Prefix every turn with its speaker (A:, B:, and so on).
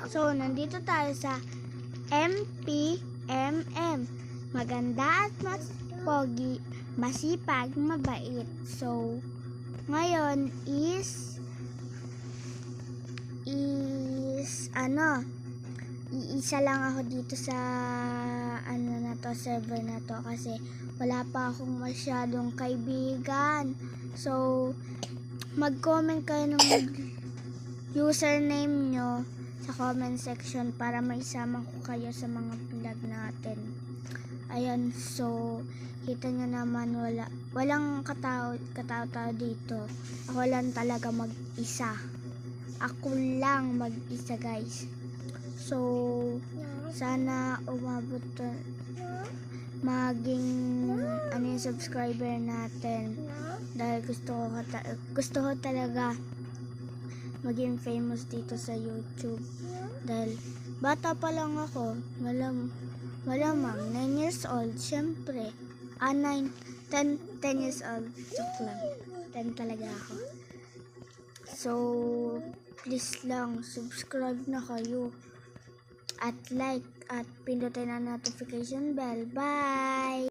A: So, nandito tayo sa MPMM. Maganda at mas pogi, masipag, mabait. So, ngayon is iisa lang ako dito sa server na to kasi wala pa akong masyadong kaibigan. So, mag-comment kayo ng username nyo sa comment section para maisama ko kayo sa mga vlog natin. Ayan, so kita nyo naman walang katao dito. Ako lang talaga mag-isa. Ako lang mag-isa, guys. So sana umabot maging yung subscriber natin dahil gusto ko talaga maging famous dito sa YouTube dahil bata pa lang ako, malamang 9 years old, syempre 10 years old, joke lang, 10 talaga ako. So please lang subscribe na kayo at like at pindutin ang notification bell. Bye!